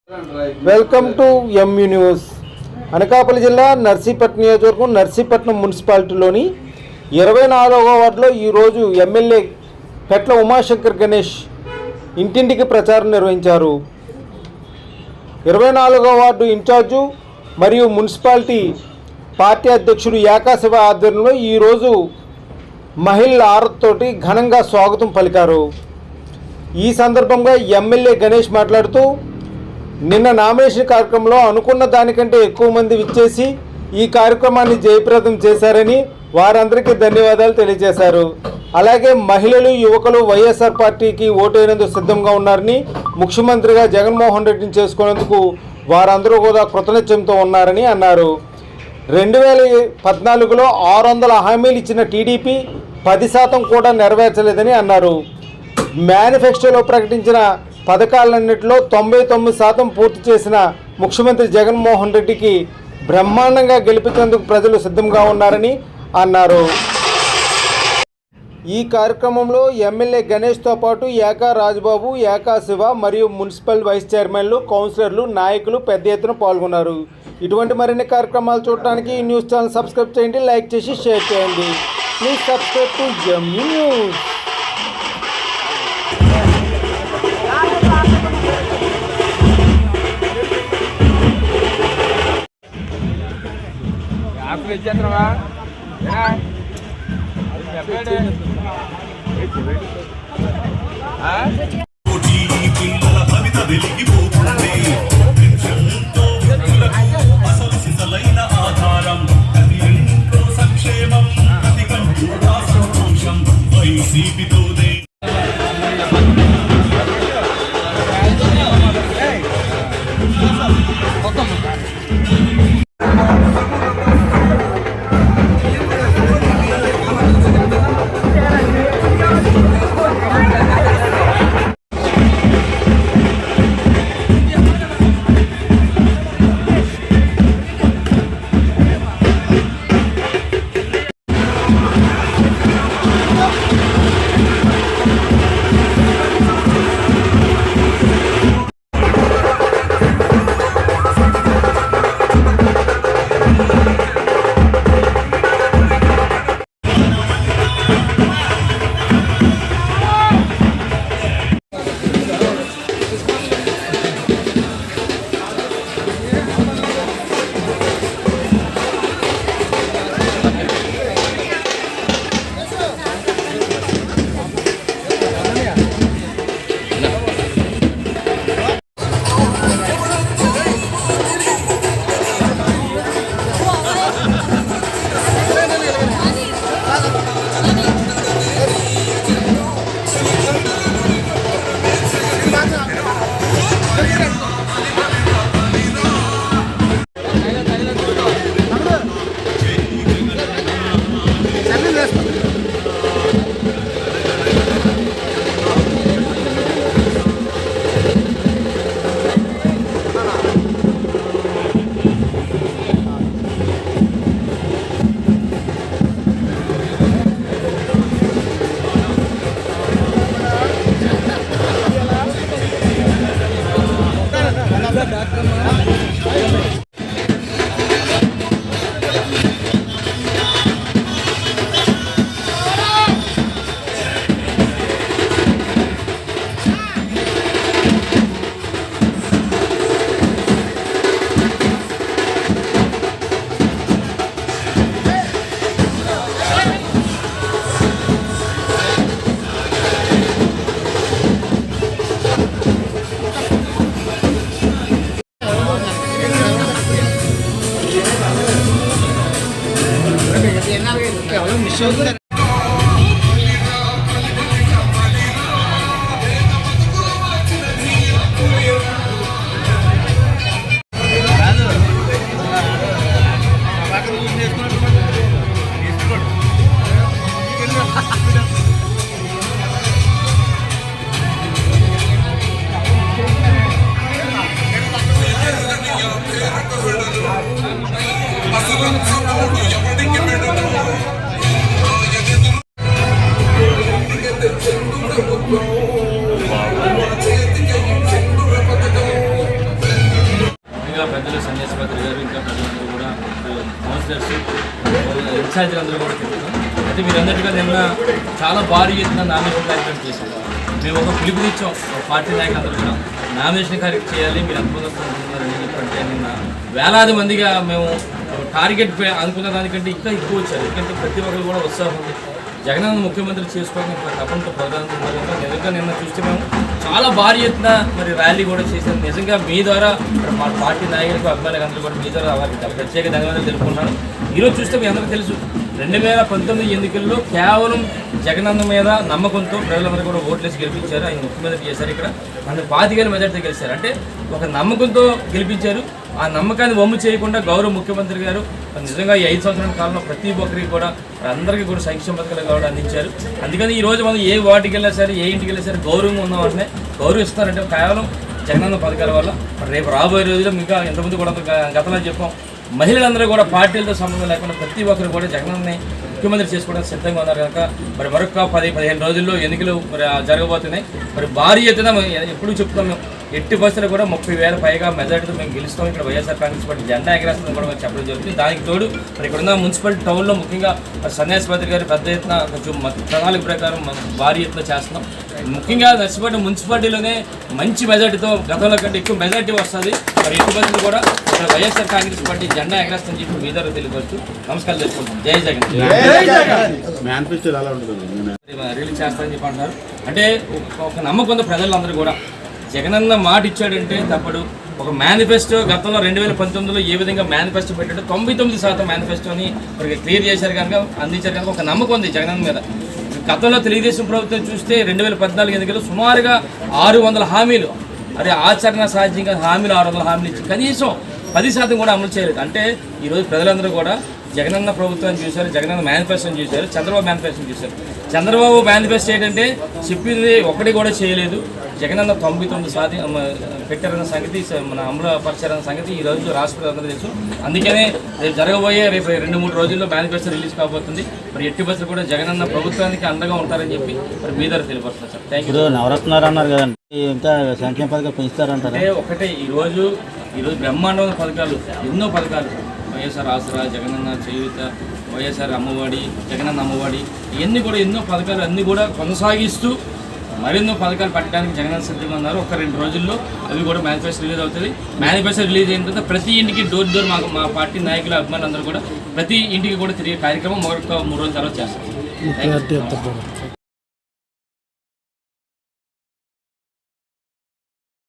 Welcome to Mu news. Anakapalli జిల్లా నర్సీపట్నం నియోజకవర్గం నర్సీపట్నం మున్సిపాలిటీలోని 24వ వార్డులో ఈరోజు ఎమ్మెల్యే పెట్ల ఉమాశంకర్ గణేష్ ఇంటింటికి ప్రచారం నిర్వహించారు. 24వ వార్డు ఇన్ఛార్జు మరియు మున్సిపాలిటీ పార్టీ అధ్యక్షుడు యాకాశివ ఆధ్వర్యంలో ఈరోజు మహిళల ఆరతితోటి ఘనంగా స్వాగతం పలికారు. ఈ సందర్భంగా ఎమ్మెల్యే గణేష్ మాట్లాడుతూ నిన్న నామినేషన్ కార్యక్రమంలో అనుకున్న దానికంటే ఎక్కువ మంది విచ్చేసి ఈ కార్యక్రమాన్ని జయప్రదం చేశారని వారందరికీ ధన్యవాదాలు తెలియజేశారు. అలాగే మహిళలు యువకులు వైఎస్ఆర్ పార్టీకి ఓటేందుకు సిద్ధంగా ఉన్నారని, ముఖ్యమంత్రిగా జగన్మోహన్ రెడ్డిని చేసుకునేందుకు వారందరూ కూడా కృతనిశ్చయంతో ఉన్నారని అన్నారు. 2014లో 600 హామీలు ఇచ్చిన టీడీపీ 10% కూడా నెరవేర్చలేదని అన్నారు. మేనిఫెస్టోలో ప్రకటించిన పథకాలన్నింటిలో 99% పూర్తి చేసిన ముఖ్యమంత్రి జగన్మోహన్ రెడ్డికి బ్రహ్మాండంగా గెలిపించేందుకు ప్రజలు సిద్ధంగా ఉన్నారని అన్నారు. ఈ కార్యక్రమంలో ఎమ్మెల్యే గణేష్తో పాటు ఏకా రాజబాబు, ఏకా శివ మరియు మున్సిపల్ వైస్ చైర్మన్లు, కౌన్సిలర్లు, నాయకులు పెద్ద ఎత్తున పాల్గొన్నారు. ఇటువంటి మరిన్ని కార్యక్రమాలు చూడటానికి ఈ న్యూస్ ఛానల్ సబ్స్క్రైబ్ చేయండి, లైక్ చేసి షేర్ చేయండి. Please subscribe to Mu news. అసలు ఇంకా పెద్దలు సన్యాసిపత్రి గారు ఇంకా ప్రజలందరూ కూడా కౌన్సిలర్స్ ఇన్ఛార్జీలందరూ కూడా తిరుగుతాం. అయితే మీరందరికీ నిన్న చాలా భారీ ఎత్తున నామినేషన్ కార్యక్రమం చేశారు. మేము ఒక పిలుపునిచ్చాం, ఒక పార్టీ నాయకులందరూ కూడా నామినేషన్ కార్యక్రమం చేయాలి, మీరు అనుకున్నారని చెప్పంటే నిన్న వేలాది మందిగా మేము టార్గెట్ అనుకున్న దానికంటే ఇంకా ఎక్కువ వచ్చారు. ఎందుకంటే ప్రతి ఒక్కరు కూడా ఉత్సాహం ఉంది. జగనన్న ముఖ్యమంత్రి చేసుకోవడానికి తప్పంతో ప్రధానమంత్రి నిజంగా నిన్న చూస్తే మేము చాలా భారీ ఎత్తున మరి ర్యాలీ కూడా చేశారు. నిజంగా మీ ద్వారా మా పార్టీ నాయకులకు అభిమానులకు అందరూ కూడా మీ ద్వారా వారికి ప్రత్యేక ధన్యవాదాలు తెలుపుకున్నాను. ఈరోజు చూస్తే మీ అందరికీ తెలుసు 2019 ఎన్నికల్లో కేవలం జగనన్న మీద నమ్మకంతో ప్రజలందరూ కూడా ఓట్లేసి గెలిపించారు. ఆయన ముఖ్యమంత్రి చేశారు. ఇక్కడ 25,000 మెజార్టీ గెలిచారు. అంటే ఒక నమ్మకంతో గెలిపించారు. ఆ నమ్మకాన్ని వమ్ము చేయకుండా గౌరవ ముఖ్యమంత్రి గారు నిజంగా ఈ 5 సంవత్సరాల కాలంలో ప్రతి ఒక్కరికి కూడా అందరికీ కూడా సంక్షేమ పథకాలు కూడా అందించారు. అందుకని ఈరోజు మనం ఏ వార్డుకి వెళ్ళినా సరే, ఏ ఇంటికి వెళ్ళినా సరే గౌరవంగా ఉన్న వాటినే గౌరవిస్తారంటే కేవలం జగనన్న పథకాల వల్ల. రేపు రాబోయే రోజుల్లో ఇంకా ఎంతమంది కూడా గతంలో చెప్పాం, మహిళలందరూ కూడా పార్టీలతో సంబంధం లేకుండా ప్రతి ఒక్కరు కూడా జగనన్నని ముఖ్యమంత్రి చేసుకోవడానికి సిద్ధంగా ఉన్నారు కనుక మరి మరొక 10-15 రోజుల్లో ఎన్నికలు మరి జరగబోతున్నాయి. మరి భారీ ఎత్తున ఎప్పుడు చెప్తాం మేము ఎట్టి బస్సులు కూడా 30,000 పైగా మెజార్టీతో మేము గెలుస్తాం. ఇక్కడ వైఎస్ఆర్ కాంగ్రెస్ పార్టీ జెండా ఎగరేస్తుందని కూడా మేము చెప్పడం జరుగుతుంది. దానికి తోడు మరి ఇక్కడున్న మున్సిపల్ టౌన్లో ముఖ్యంగా సన్యాసిపత్రి గారు పెద్ద ఎత్తున కొంచెం ప్రణాళిక ప్రకారం భారీ ఎత్తున చేస్తున్నాం. ముఖ్యంగా నర్సిపేట మున్సిపాలిటీలోనే మంచి మెజార్టీతో గతంలో కంటే ఎక్కువ మెజార్టీ వస్తుంది. మరి ఎట్టి బస్సులు కూడా ఇక్కడ వైఎస్ఆర్ కాంగ్రెస్ పార్టీ జెండా ఎగరేస్తుందని చెప్పి మీ ద్వారా తెలియవచ్చు. నమస్కారం తెలుసుకుంటాం. జై జగన్. రిలీజ్ చేస్తారని చెప్పి అంటున్నారు. అంటే ఒక నమ్మకం ఉంది ప్రజలందరూ కూడా. జగనన్న మాట ఇచ్చాడంటే తప్పడు. ఒక మేనిఫెస్టో గతంలో 2019లో ఏ విధంగా మేనిఫెస్టో పెట్టాడో 99% మేనిఫెస్టోని మరి క్లియర్ చేశారు కనుక, అందించారు కనుక ఒక నమ్మకం ఉంది జగనన్న మీద. గతంలో తెలుగుదేశం ప్రభుత్వం చూస్తే 2014 ఎన్నికలు సుమారుగా 600 హామీలు, అదే ఆచరణ సాధ్యంగా హామీలు 600 హామీలు ఇచ్చి కనీసం 10% కూడా అమలు చేయలేదు. అంటే ఈరోజు ప్రజలందరూ కూడా జగనన్న ప్రభుత్వాన్ని చూశారు, జగనన్న మేనిఫెస్టోని చూశారు, చంద్రబాబు మేనిఫెస్టోని చూశారు. చంద్రబాబు మేనిఫెస్టో ఏంటంటే చెప్పింది ఒకటి కూడా చేయలేదు. జగనన్న 99% పెట్టారన్న సంగతి, మన అమలుపరిచారన్న సంగతి ఈరోజు రాష్ట్ర ప్రజలందరూ తెలుసు. అందుకనే రేపు జరగబోయే 2-3 రోజుల్లో మేనిఫెస్టో రిలీజ్ కాబోతుంది. మరి ఎట్టి బస్సులు కూడా జగనన్న ప్రభుత్వానికి అండగా ఉంటారని చెప్పి మరి మీ ద్వారా తెలియపరుస్తారు సార్. Thank you. నవరత్నాలు అన్నారు కదండి, ఇంకా సంక్షేమ పథకాలు పెంచుతారంటారు. ఒకటే ఈరోజు బ్రహ్మాండమైన పథకాలు, ఎన్నో పథకాలు, వైఎస్ఆర్ ఆసరా, జగనన్న చేయూత, వైఎస్ఆర్ అమ్మఒడి, జగనన్న అమ్మఒడి, ఇవన్నీ కూడా ఎన్నో పథకాలు అన్నీ కూడా కొనసాగిస్తూ మరెన్నో పథకాలు పెట్టడానికి జగనన్న సిద్ధంగా ఉన్నారు. ఒక 2 రోజుల్లో అవి కూడా మేనిఫెస్టో రిలీజ్ అవుతుంది. మేనిఫెస్టో రిలీజ్ అయిన తర్వాత ప్రతి ఇంటికి డోర్ డోర్ మా పార్టీ నాయకులు అభిమానులు అందరూ కూడా ప్రతి ఇంటికి కూడా తిరిగే కార్యక్రమం మరొక 3 రోజుల తర్వాత చేస్తారు.